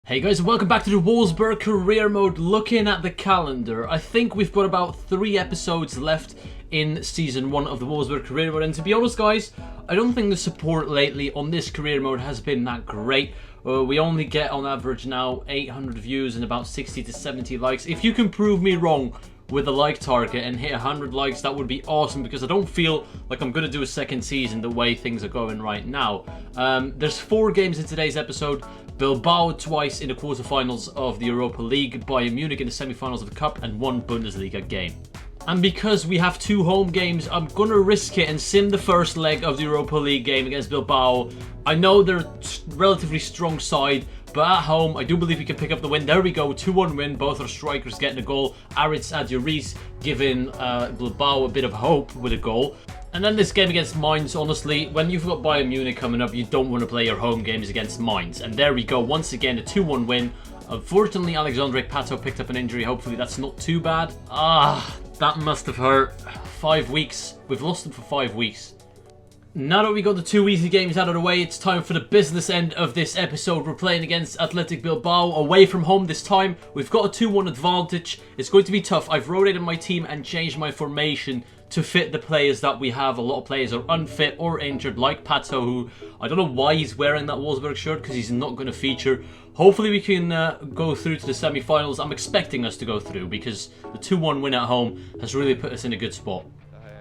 Hey guys, and welcome back to the Wolfsburg career mode. Looking at the calendar, I think we've got about 3 episodes left in season 1 of the Wolfsburg career mode, and to be honest guys, I don't think the support lately on this career mode has been that great. We only get on average now 800 views and about 60 to 70 likes. If you can prove me wrong with the like target and hit 100 likes, that would be awesome, because I don't feel like I'm going to do a second season the way things are going right now. There's 4 games in today's episode. Bilbao twice in the quarterfinals of the Europa League, Bayern Munich in the semi-finals of the Cup, and 1 Bundesliga game. And because we have 2 home games, I'm going to risk it and sim the first leg of the Europa League game against Bilbao. I know they're a relatively strong side, but at home, I do believe we can pick up the win. There we go, 2-1 win. Both our strikers getting a goal. Aritz Adjuris giving Bilbao a bit of hope with a goal. And then this game against Mainz, honestly, when you've got Bayern Munich coming up, you don't want to play your home games against Mainz. And there we go, once again, a 2-1 win. Unfortunately, Alexandre Pato picked up an injury. Hopefully that's not too bad. That must have hurt. 5 weeks. We've lost him for 5 weeks. Now that we got the 2 easy games out of the way, it's time for the business end of this episode. We're playing against Athletic Bilbao, away from home this time. We've got a 2-1 advantage. It's going to be tough. I've rotated my team and changed my formation to fit the players that we have. A lot of players are unfit or injured, like Pato, who I don't know why he's wearing that Wolfsburg shirt, because he's not going to feature. Hopefully we can go through to the semi-finals. I'm expecting us to go through, because the 2-1 win at home has really put us in a good spot.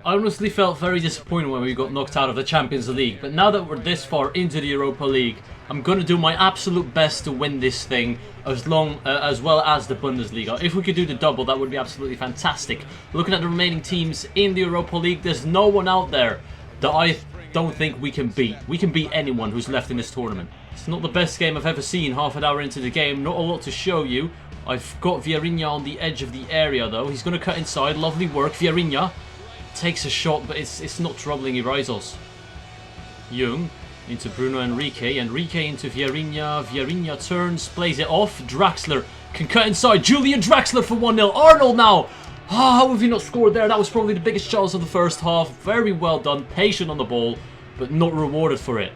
I honestly felt very disappointed when we got knocked out of the Champions League, but now that we're this far into the Europa League, I'm going to do my absolute best to win this thing, as well as the Bundesliga. If we could do the double, that would be absolutely fantastic. Looking at the remaining teams in the Europa League, there's no one out there that I don't think we can beat. We can beat anyone who's left in this tournament. It's not the best game I've ever seen, half an hour into the game, not a lot to show you. I've got Vieirinha on the edge of the area though. He's going to cut inside, lovely work. Vieirinha takes a shot, but it's not troubling Irizos. Jung into Bruno Enrique into Vieirinha. Vieirinha turns, plays it off. Draxler can cut inside. Julian Draxler for 1-0. Arnold now. How have you not scored there? That was probably the biggest chance of the first half. Very well done. Patient on the ball, but not rewarded for it.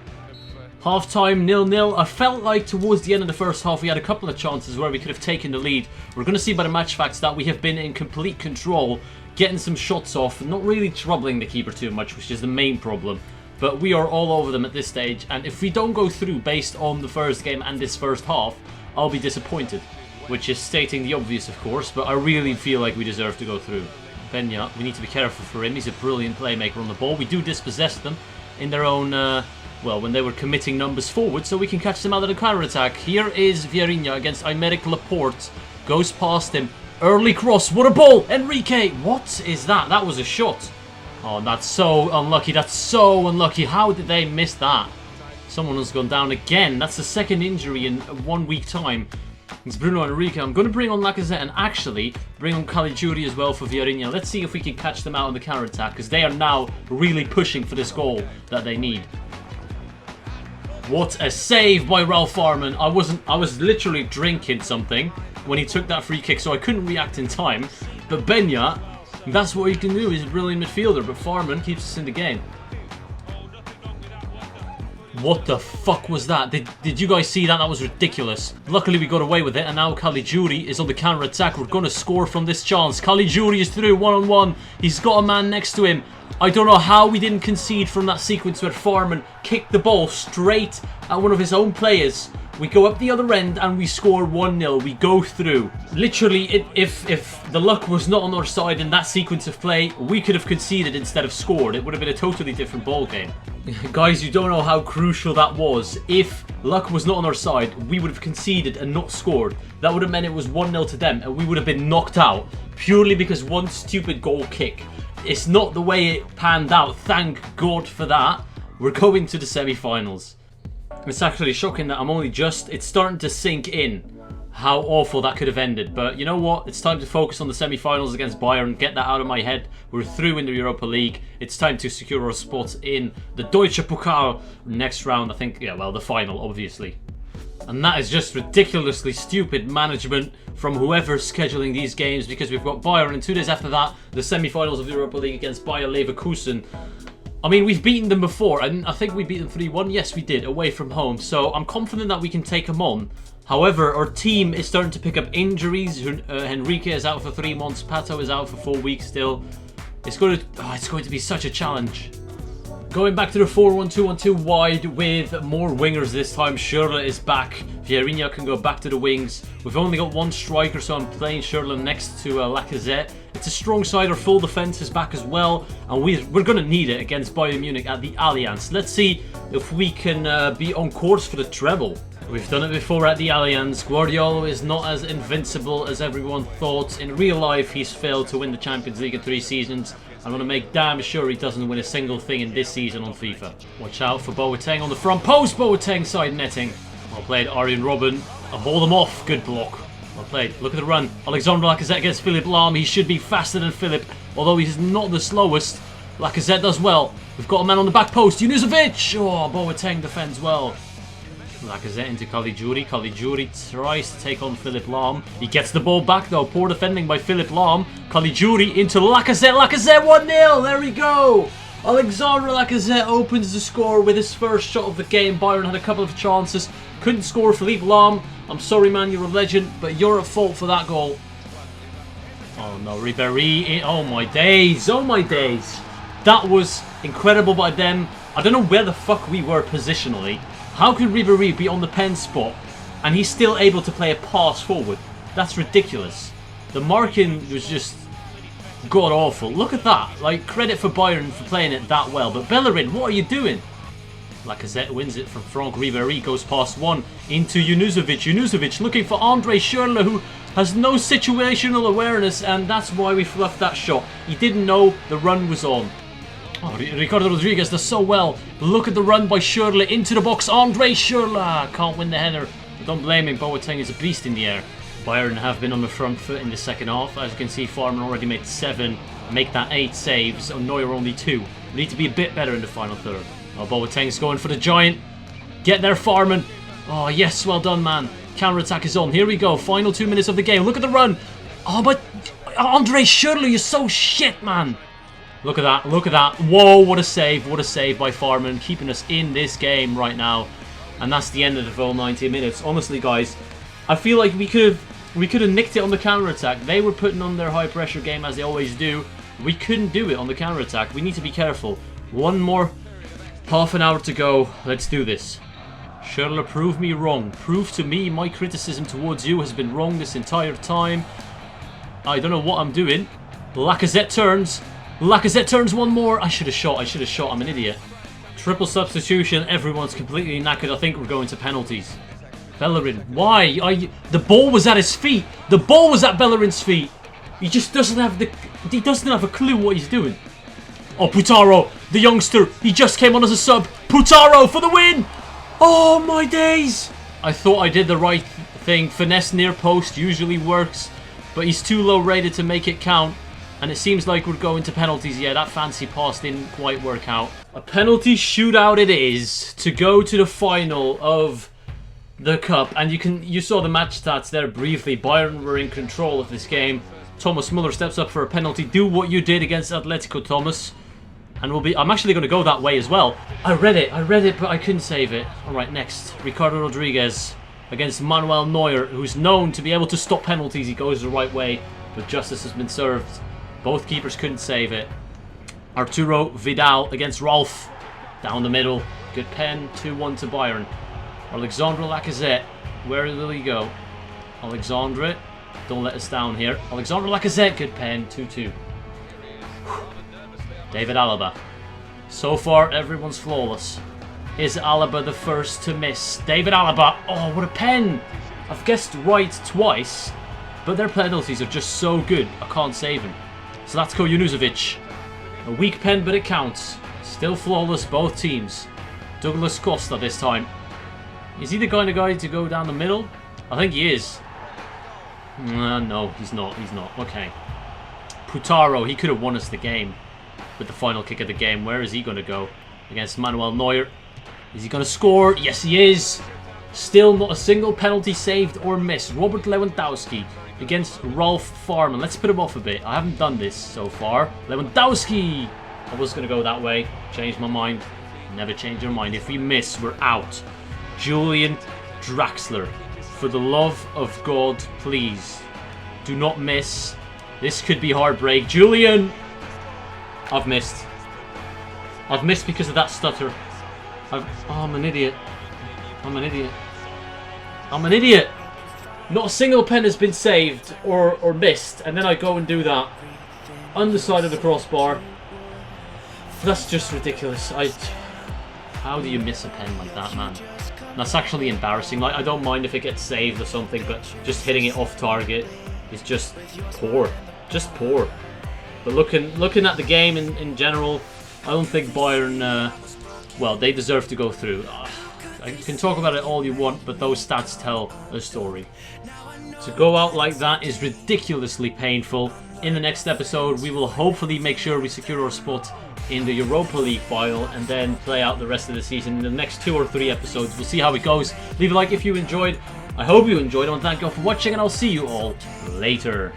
Half time 0-0. I felt like towards the end of the first half we had a couple of chances where we could have taken the lead. We're going to see by the match facts that we have been in complete control, getting some shots off, not really troubling the keeper too much, which is the main problem. But we are all over them at this stage, and if we don't go through based on the first game and this first half, I'll be disappointed. Which is stating the obvious, of course, but I really feel like we deserve to go through. Benya, we need to be careful for him. He's a brilliant playmaker on the ball. We do dispossess them in their own, well, when they were committing numbers forward, so we can catch them out of the counter-attack. Here is Vieirinha against Aymeric Laporte. Goes past him. Early cross. What a ball! Enrique! What is that? That was a shot. Oh, that's so unlucky. That's so unlucky. How did they miss that? Someone has gone down again. That's the second injury in 1 week time. It's Bruno Enrique. I'm going to bring on Lacazette and actually bring on Caligiuri as well for Vieirinha. Let's see if we can catch them out on the counter-attack, because they are now really pushing for this goal that they need. What a save by Ralph Farman. I was literally drinking something when he took that free kick, so I couldn't react in time. But Benya, that's what he can do. He's a brilliant midfielder, but Farman keeps us in the game. What the fuck was that? Did you guys see that? That was ridiculous. Luckily we got away with it, and now Caligiuri is on the counter-attack. We're going to score from this chance. Caligiuri is through, 1-on-1. He's got a man next to him. I don't know how we didn't concede from that sequence where Farman kicked the ball straight at one of his own players. We go up the other end and we score 1-0. We go through. Literally, if the luck was not on our side in that sequence of play, we could have conceded instead of scored. It would have been a totally different ball game. Guys, you don't know how crucial that was. If luck was not on our side, we would have conceded and not scored. That would have meant it was 1-0 to them, and we would have been knocked out purely because one stupid goal kick. It's not the way it panned out. Thank God for that. We're going to the semi-finals. It's actually shocking that it's starting to sink in how awful that could have ended. But you know what? It's time to focus on the semi-finals against Bayern. Get that out of my head. We're through in the Europa League. It's time to secure our spots in the Deutsche Pokal next round. I think, yeah, well, the final, obviously. And that is just ridiculously stupid management from whoever's scheduling these games, because we've got Bayern, and 2 days after that, the semi-finals of the Europa League against Bayer Leverkusen. I mean, we've beaten them before, and I think we beat them 3-1. Yes, we did, away from home. So I'm confident that we can take them on. However, our team is starting to pick up injuries. Henrique is out for 3 months. Pato is out for 4 weeks still. It's going to be such a challenge. Going back to the 4-1-2-1-2 wide with more wingers this time. Schürrle is back. Vieirinha can go back to the wings. We've only got one striker, so I'm playing Schürrle next to Lacazette. It's a strong side. Our full defence is back as well, and we're going to need it against Bayern Munich at the Allianz. Let's see if we can be on course for the treble. We've done it before at the Allianz. Guardiola is not as invincible as everyone thought. In real life, he's failed to win the Champions League in 3 seasons. I'm going to make damn sure he doesn't win a single thing in this season on FIFA. Watch out for Boateng on the front post. Boateng side netting. Well played, Arjen Robben. I'll ball them off. Good block. Well played. Look at the run. Alexandre Lacazette against Philipp Lahm. He should be faster than Philipp, although he's not the slowest. Lacazette does well. We've got a man on the back post. Junuzovic. Oh, Boateng defends well. Lacazette into Caligiuri. Caligiuri tries to take on Philipp Lahm. He gets the ball back though. Poor defending by Philipp Lahm. Caligiuri into Lacazette. Lacazette 1-0. There we go. Alexandre Lacazette opens the score with his first shot of the game. Bayern had a couple of chances. Couldn't score. Philipp Lahm. I'm sorry, man. You're a legend, but you're at fault for that goal. Oh no, Ribéry. Oh my days. Oh my days. That was incredible by them. I don't know where the fuck we were positionally. How could Ribéry be on the pen spot and he's still able to play a pass forward? That's ridiculous. The marking was just god-awful. Look at that. Like, credit for Bayern for playing it that well. But Bellerin, what are you doing? Lacazette wins it from Franck Ribéry. Goes past one into Junuzovic. Junuzovic looking for André Schürrle, who has no situational awareness, and that's why we fluffed that shot. He didn't know the run was on. Oh, Ricardo Rodriguez does so well. Look at the run by Schürrle into the box. André Schürrle can't win the header. But don't blame him. Boateng is a beast in the air. Bayern have been on the front foot in the second half. As you can see, Farman already made 7. Make that 8 saves. Oh, Neuer only 2. We need to be a bit better in the final third. Oh, Boateng's going for the giant. Get there, Farman. Oh, yes. Well done, man. Counter-attack is on. Here we go. Final 2 minutes of the game. Look at the run. Oh, but André Schürrle, you're so shit, man. Look at that, look at that. Whoa, what a save by Farman, keeping us in this game right now. And that's the end of the full 90 minutes. Honestly, guys, I feel like we could have nicked it on the counter-attack. They were putting on their high-pressure game as they always do. We couldn't do it on the counter-attack. We need to be careful. One more half an hour to go. Let's do this. Schürrle, prove me wrong. Prove to me my criticism towards you has been wrong this entire time. I don't know what I'm doing. Lacazette turns. Lacazette turns one more. I should have shot. I'm an idiot. Triple substitution. Everyone's completely knackered. I think we're going to penalties. Bellerin. Why? The ball was at his feet. The ball was at Bellerin's feet. He just doesn't have a clue what he's doing. Oh, Putaro, the youngster. He just came on as a sub. Putaro for the win. Oh, my days. I thought I did the right thing. Finesse near post usually works, but he's too low rated to make it count. And it seems like we're going to penalties. Yeah, that fancy pass didn't quite work out. A penalty shootout it is to go to the final of the cup. And you saw the match stats there briefly. Bayern were in control of this game. Thomas Müller steps up for a penalty. Do what you did against Atletico, Thomas. And I'm actually going to go that way as well. I read it, but I couldn't save it. Alright, next. Ricardo Rodriguez against Manuel Neuer, who's known to be able to stop penalties. He goes the right way, but justice has been served. Both keepers couldn't save it. Arturo Vidal against Rolf. Down the middle. Good pen. 2-1 to Bayern. Alexandre Lacazette. Where will he go? Alexandre. Don't let us down here. Alexandre Lacazette. Good pen. 2-2. David Alaba. So far, everyone's flawless. Is Alaba the first to miss? David Alaba. Oh, what a pen. I've guessed right twice, but their penalties are just so good, I can't save him. Zlatko Junuzovic. A weak pen, but it counts. Still flawless, both teams. Douglas Costa this time. Is he the kind of guy to go down the middle? I think he is. No, he's not. Okay. Putaro, he could have won us the game with the final kick of the game. Where is he going to go? Against Manuel Neuer. Is he going to score? Yes, he is. Still not a single penalty saved or missed. Robert Lewandowski against Rolf Farman. Let's put him off a bit. I haven't done this so far. Lewandowski. I was going to go that way. Changed my mind. Never change your mind. If we miss, we're out. Julian Draxler. For the love of God, please. Do not miss. This could be heartbreak. Julian! I've missed. I've missed because of that stutter. I'm an idiot. I'm an idiot. I'm an idiot! Not a single pen has been saved or missed, and then I go and do that. Underside of the crossbar. That's just ridiculous. How do you miss a pen like that, man? That's actually embarrassing. Like, I don't mind if it gets saved or something, but just hitting it off target is just poor. Just poor. But looking at the game in general, I don't think Bayern, well, they deserve to go through. I can talk about it all you want, but those stats tell a story. To go out like that is ridiculously painful. In the next episode, we will hopefully make sure we secure our spot in the Europa League final and then play out the rest of the season in the next 2 or 3 episodes. We'll see how it goes. Leave a like if you enjoyed. I hope you enjoyed. I want to thank you all for watching, and I'll see you all later.